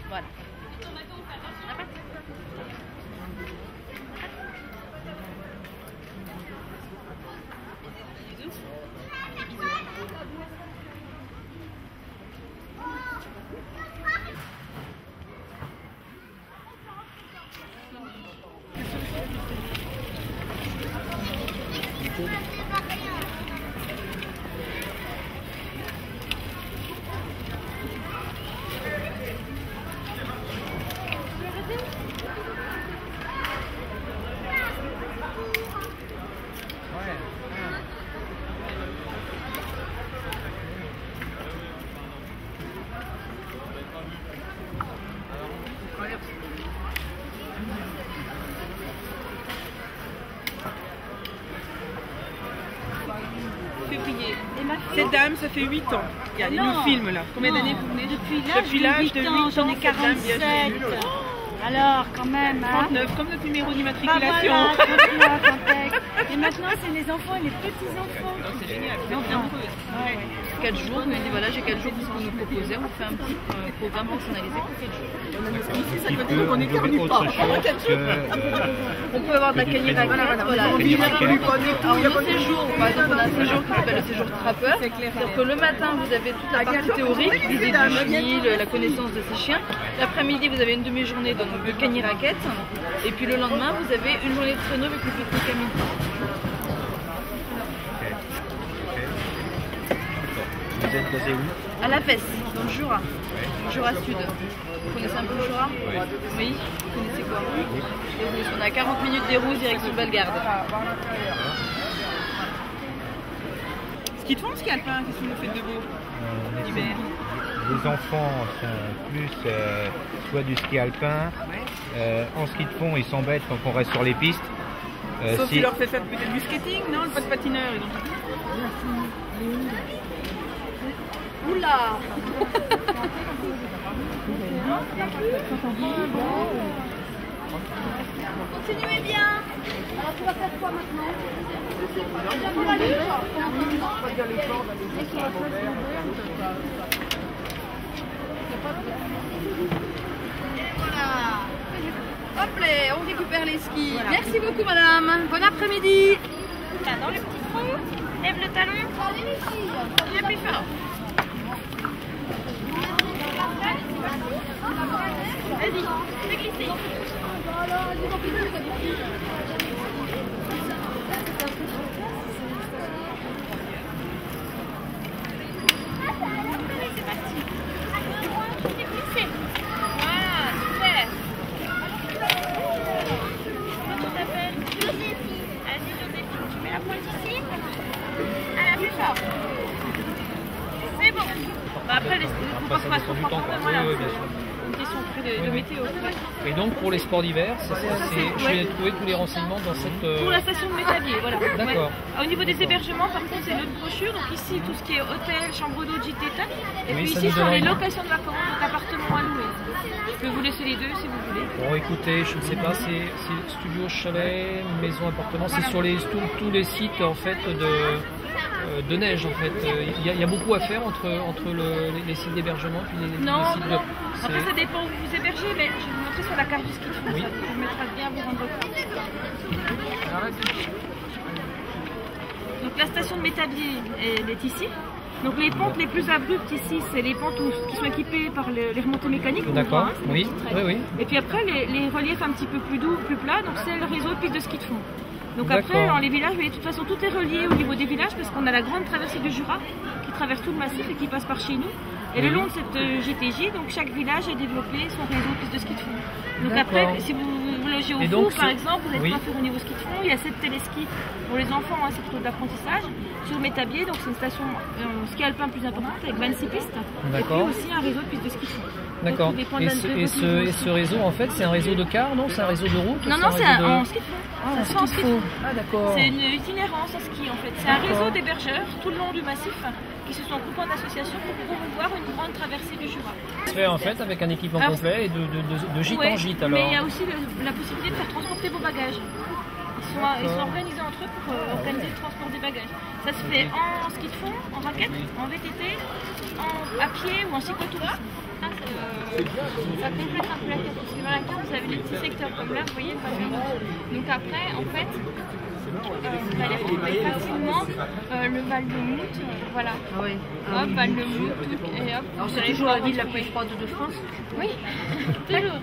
Voilà. Février. Cette dame, ça fait 8 ans. Regardez, elle nous filme là. Combien d'années vous venez? Depuis l'âge de 8 ans, j'en ai 47. Alors, quand même, hein. 39, comme notre numéro d'immatriculation. Bah voilà, et maintenant, c'est les enfants et les petits-enfants. C'est génial. Ouais. 4 jours, vous me dit voilà, j'ai 4 jours pour nous proposer. On fait un petit programme personnalisé pour 4 jours. Ici, ça veut dire qu'on n'éternue pas. On peut avoir de la caniraquette, voilà. Alors, nos séjours, par exemple, on a un séjour qui s'appelle le séjour trappeur. C'est-à-dire que le matin, vous avez toute la partie théorique, l'idée du chenil, la connaissance de ces chiens. L'après-midi, vous avez une demi-journée de caniraquette. Et puis le lendemain, vous avez une journée de traîneau avec le pique-nique à midi. Vous êtes basé où? À La Pesse, dans le Jura. Jura Sud. Vous connaissez un peu le Jura? Oui. Vous connaissez quoi? Les Rousses. On est à 40 minutes des Rousses, direction Bellegarde. Ski de fond, ski alpin, qu'est-ce que vous faites de beau l'hiver? Les enfants font plus soit du ski alpin. En ski de fond, ils s'embêtent quand on reste sur les pistes. Sauf qu'il leur fait faire peut-être du skating, non? Le pas de patineur. Oula! Continuez bien! Alors tu vas faire quoi maintenant? Et voilà! Hop là, on récupère les skis. Voilà. Merci beaucoup madame. Bon après-midi. Dans le petit front, lève le talon. Il est plus fort. Vas-y, fais glisser. C'est parti. Fais glisser. Voilà, super. Comment tu t'appelles? Joséphine. Vas-y Joséphine, tu mets la pointe ici. À la plus fort. C'est bon. Bah après, faut pas qu'on fasse trop fort. Voilà. Une question de météo. Et donc pour les sports d'hiver, je vais trouver tous les renseignements dans cette... Pour la station de Métabier, voilà. D'accord. Ouais. Au niveau des hébergements, par contre, c'est notre brochure. Donc ici, tout ce qui est hôtel, chambre d'eau, gîte et table. Et Oui, puis ça ici, nous sont les donne envie. locations de vacances, donc appartements à louer. Je peux vous laisser les deux si vous voulez. Bon écoutez, je ne sais pas, c'est studio, chalet, maison, appartement, c'est sur tous les sites en fait de neige en fait. Il y a beaucoup à faire entre les sites d'hébergement puis les sites de... Après ça dépend où vous hébergez, mais je vais vous montrer sur la carte du ski de fond, Oui. ça vous permettra de bien vous rendre compte. Donc la station de Métabier elle est ici. Donc les pentes les plus abruptes ici, c'est les pentes qui sont équipées par les remontées mécaniques. D'accord, Hein, oui, oui. Et puis après les reliefs un petit peu plus doux, plus plats, donc c'est le réseau de pistes de ski de fond. Donc après, D'accord. dans les villages, de toute façon, tout est relié au niveau des villages parce qu'on a la grande traversée du Jura qui traverse tout le massif et qui passe par chez nous. Et le long de cette GTJ, donc chaque village a développé son réseau de pistes de ski de fond. Donc après, si vous logez au Four, par exemple, vous n'êtes pas faire au niveau ski de fond. Il y a 7 téléskis pour les enfants, hein, c'est plutôt de l'apprentissage. Sur Métabier, donc c'est une station ski alpin plus importante avec 26 pistes. Et puis aussi un réseau de pistes de ski de fond. D'accord. Et ce réseau, en fait, c'est un réseau de cars, non? C'est un réseau de route? Non, c'est un ski de fond. Ah, ça se fait. Ah, d'accord. C'est une itinérance en ski en fait. C'est un réseau d'hébergeurs tout le long du massif qui se sont groupés en association pour promouvoir une grande traversée du Jura. Ça se fait en fait avec un équipement complet et de gîte en gîte alors. Mais il y a aussi la possibilité de faire transporter vos bagages. Ils sont organisés entre eux pour organiser le transport des bagages. Ça se fait en ski de fond, en raquette, en VTT, à pied ou en cyclotourisme. Ça complète un peu la carte, parce que dans la carte, vous avez des petits secteurs comme là, vous voyez le Val de Mout. Donc après, en fait, vous allez retrouver facilement le Val de Mout, voilà. Ah oui. Hop, Val de Mout, et hop. Alors c'est toujours la ville la plus froide de France. Oui, toujours.